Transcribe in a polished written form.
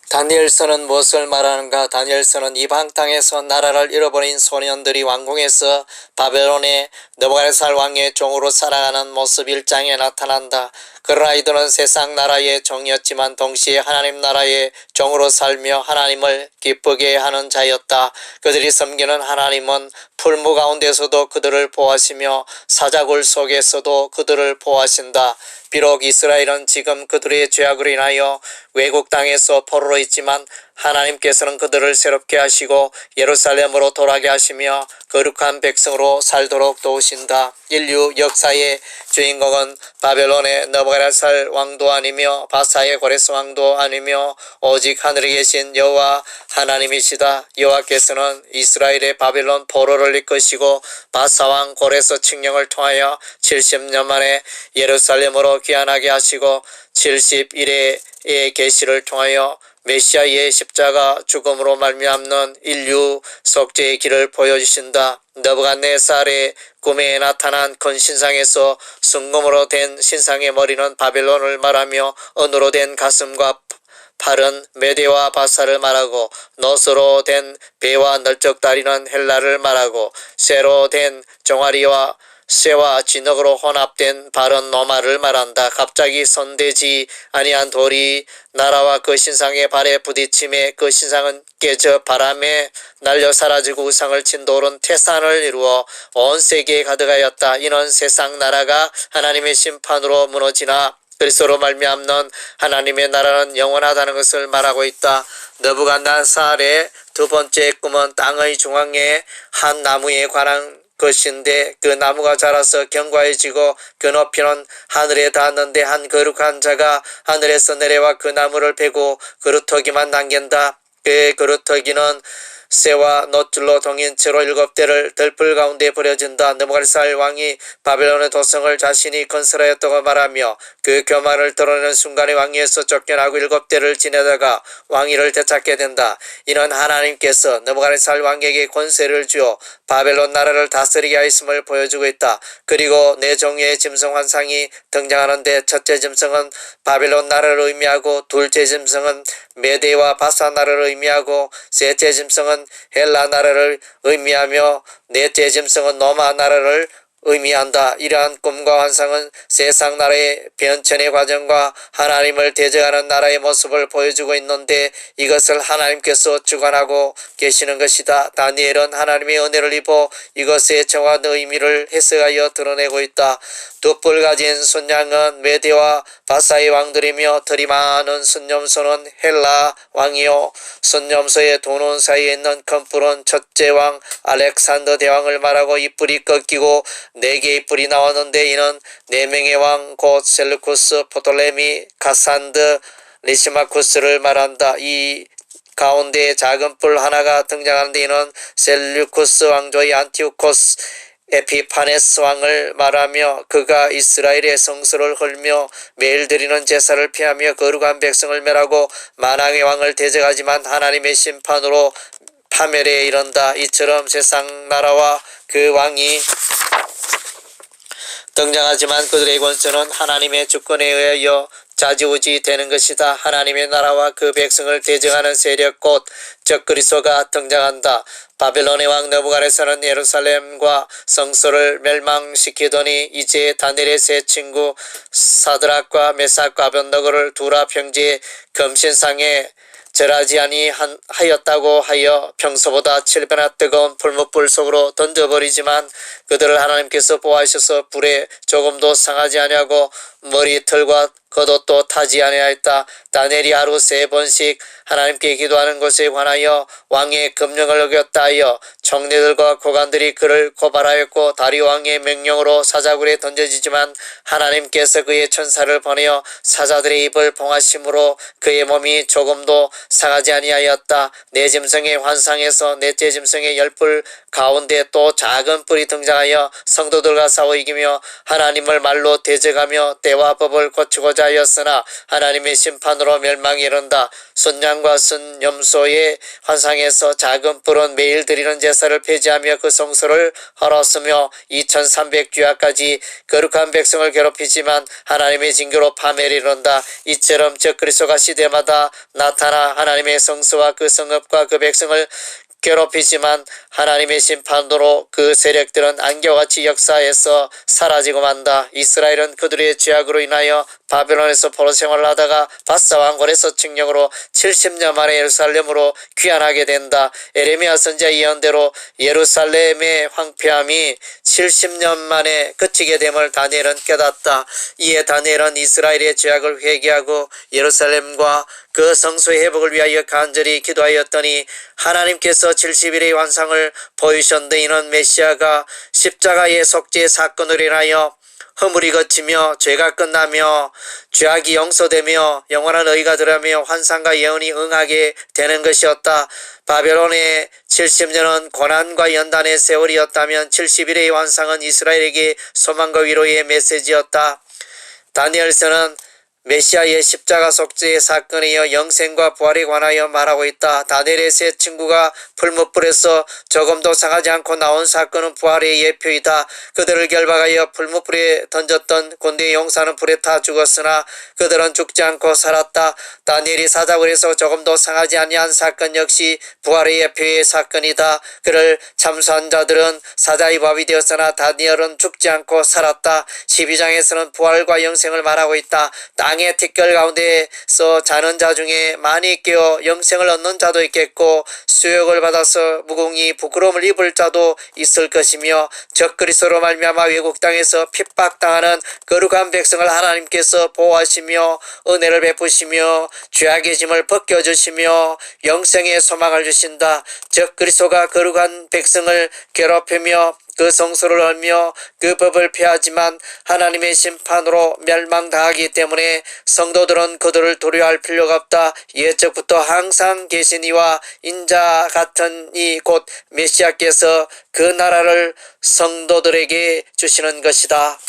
다니엘서는 무엇을 말하는가? 다니엘서는 이방 땅에서 나라를 잃어버린 소년들이 왕궁에서 바벨론의 느부갓네살 왕의 종으로 살아가는 모습 1장에 나타난다. 그러나 이들은 세상 나라의 종이었지만 동시에 하나님 나라의 종으로 살며 하나님을 기쁘게 하는 자였다. 그들이 섬기는 하나님은 풀무 가운데서도 그들을 보호하시며 사자굴 속에서도 그들을 보호하신다. 비록 이스라엘은 지금 그들의 죄악으로 인하여 외국 땅에서 포로로 있지만 하나님께서는 그들을 새롭게 하시고 예루살렘으로 돌아가게 하시며 거룩한 백성으로 살도록 도우신다. 인류 역사의 주인공은 바벨론의 느부갓네살 왕도 아니며 바사의 고레스 왕도 아니며 오직 하늘에 계신 여호와 하나님이시다. 여호와께서는 이스라엘의 바벨론 포로를 이끄시고 바사왕 고레스 칙령을 통하여 70년 만에 예루살렘으로 귀환하게 하시고 70일의 계시를 통하여 메시아의 십자가 죽음으로 말미암는 인류 속죄의 길을 보여주신다. 느부갓네살의 꿈에 나타난 큰 신상에서 순금으로 된 신상의 머리는 바벨론을 말하며 은으로 된 가슴과 팔은 메대와 바사를 말하고 놋으로 된 배와 널쩍다리는 헬라를 말하고 쇠로 된 종아리와 쇠와 진흙으로 혼합된 발은 노마를 말한다. 갑자기 손대지 아니한 돌이 나라와 그 신상의 발에 부딪힘에 그 신상은 깨져 바람에 날려 사라지고 우상을 친 돌은 태산을 이루어 온 세계에 가득하였다. 이는 세상 나라가 하나님의 심판으로 무너지나 그리스도로 말미암는 하나님의 나라는 영원하다는 것을 말하고 있다. 느부갓네살의 두 번째 꿈은 땅의 중앙에 한 나무에 관한 것인데 그 나무가 자라서 견고해지고 그 높이는 하늘에 닿았는데 한 거룩한 자가 하늘에서 내려와 그 나무를 베고 그루터기만 남긴다. 그 그루터기는 쇠와 놋줄로 동인 채로 7대를 들풀 가운데 버려진다. 느부갓네살 왕이 바벨론의 도성을 자신이 건설하였다고 말하며 그 교만을 드러내는 순간에 왕위에서 쫓겨나고 7대를 지내다가 왕위를 되찾게 된다. 이는 하나님께서 느부갓네살 왕에게 권세를 주어 바벨론 나라를 다스리게 하였음을 보여주고 있다. 그리고 네 종류의 짐승 환상이 등장하는데 첫째 짐승은 바벨론 나라를 의미하고 둘째 짐승은 메대와 바사 나라를 의미하고 셋째 짐승은 헬라 나라를 의미하며 넷째 짐승은 로마 나라를 의미한다. 이러한 꿈과 환상은 세상 나라의 변천의 과정과 하나님을 대적하는 나라의 모습을 보여주고 있는데 이것을 하나님께서 주관하고 계시는 것이다. 다니엘은 하나님의 은혜를 입어 이것의 정확한 의미를 해석하여 드러내고 있다. 두 뿔 가진 순양은 메대와 바사의 왕들이며 털이 많은 순념소는 헬라 왕이요 순념소의 두 눈 사이에 있는 큰 뿔은 첫째 왕 알렉산더 대왕을 말하고 이 뿔이 꺾이고 4개의 뿔이 나왔는데 이는 4명의 왕 곧 셀루쿠스, 포톨레미, 카산드, 리시마쿠스를 말한다. 이 가운데 작은 뿔 하나가 등장하는데 이는 셀루쿠스 왕조의 안티오코스 에피파네스 왕을 말하며 그가 이스라엘의 성소를 헐며 매일 드리는 제사를 피하며 거룩한 백성을 멸하고 만왕의 왕을 대적하지만 하나님의 심판으로 파멸에 이른다. 이처럼 세상 나라와 그 왕이 등장하지만 그들의 권세는 하나님의 주권에 의하여 좌지우지 되는 것이다. 하나님의 나라와 그 백성을 대적하는 세력 곧 적그리스도가 등장한다. 바벨론의 왕 느부갓네살은 예루살렘과 성소를 멸망시키더니 이제 다니엘의 세 친구 사드락과 메삭과 아벳느고를 두라 평지의 금신상에 절하지 아니하였다고 하여 평소보다 7배나 뜨거운 풀무불 속으로 던져버리지만 그들을 하나님께서 보호하셔서 불에 조금도 상하지 아니하고 머리털과 겉옷도 타지 아니하였다. 다니엘이 하루 3번씩 하나님께 기도하는 것에 관하여 왕의 금령을 어겼다 하여 총리들과 고관들이 그를 고발하였고 다리오 왕의 명령으로 사자굴에 던져지지만 하나님께서 그의 천사를 보내어 사자들의 입을 봉하심으로 그의 몸이 조금도 상하지 아니하였다. 네 짐승의 환상에서 넷째 짐승의 10뿔 가운데 또 작은 뿔이 등장하여 성도들과 싸워 이기며 하나님을 말로 대적하며 때와 법을 고치고자 하였으나 하나님의 심판으로 멸망에 이른다. 순양과 순염소의 환상에서 작은 뿔은 매일 드리는 제사 제사를 폐지하며 그 성소를 헐었으며 2300주야까지 거룩한 백성을 괴롭히지만 하나님의 징계로 파멸이 이른다. 이처럼 적그리스도가 시대마다 나타나 하나님의 성소와 그 성읍과 그 백성을 괴롭히지만 하나님의 심판으로 그 세력들은 안개같이 역사에서 사라지고 만다. 이스라엘은 그들의 죄악으로 인하여 바벨론에서 포로 생활을 하다가 바사 왕권에서 칙령으로 70년 만에 예루살렘으로 귀환하게 된다. 에레미야 선지자의 예언대로 예루살렘의 황폐함이 70년 만에 그치게 됨을 다니엘은 깨닫다. 이에 다니엘은 이스라엘의 죄악을 회개하고 예루살렘과 그 성소의 회복을 위하여 간절히 기도하였더니 하나님께서 70일의 완상을 보이셨는데 이는 메시아가 십자가의 속죄 사건으로 인하여 허물이 거치며 죄가 끝나며 죄악이 용서되며 영원한 의가 들어가며 환상과 예언이 응하게 되는 것이었다. 바벨론의 70년은 고난과 연단의 세월이었다면 70일의 완상은 이스라엘에게 소망과 위로의 메시지였다. 다니엘서는 메시아의 십자가 속죄의 사건에 이어 영생과 부활에 관하여 말하고 있다. 다니엘의 세 친구가 풀무불에서 조금도 상하지 않고 나온 사건은 부활의 예표이다. 그들을 결박하여 풀무불에 던졌던 군대의 용사는 불에 타 죽었으나 그들은 죽지 않고 살았다. 다니엘이 사자굴에서 조금도 상하지 아니한 사건 역시 부활의 예표의 사건이다. 그를 참수한 자들은 사자의 밥이 되었으나 다니엘은 죽지 않고 살았다. 12장에서는 부활과 영생을 말하고 있다. 땅의 티끌 가운데서 자는 자 중에 많이 깨어 영생을 얻는 자도 있겠고 수욕을 받아서 무궁히 부끄러움을 입을 자도 있을 것이며 적그리스도로 말미암아 외국 땅에서 핍박당하는 거룩한 백성을 하나님께서 보호하시며 은혜를 베푸시며 죄악의 짐을 벗겨주시며 영생의 소망을 주신다. 적그리스도가 거룩한 백성을 괴롭히며 그 성소를 헐며 그 법을 폐하지만 하나님의 심판으로 멸망당하기 때문에 성도들은 그들을 두려워할 필요가 없다. 예적부터 항상 계신 이와 인자 같은 이 곧 메시아께서 그 나라를 성도들에게 주시는 것이다.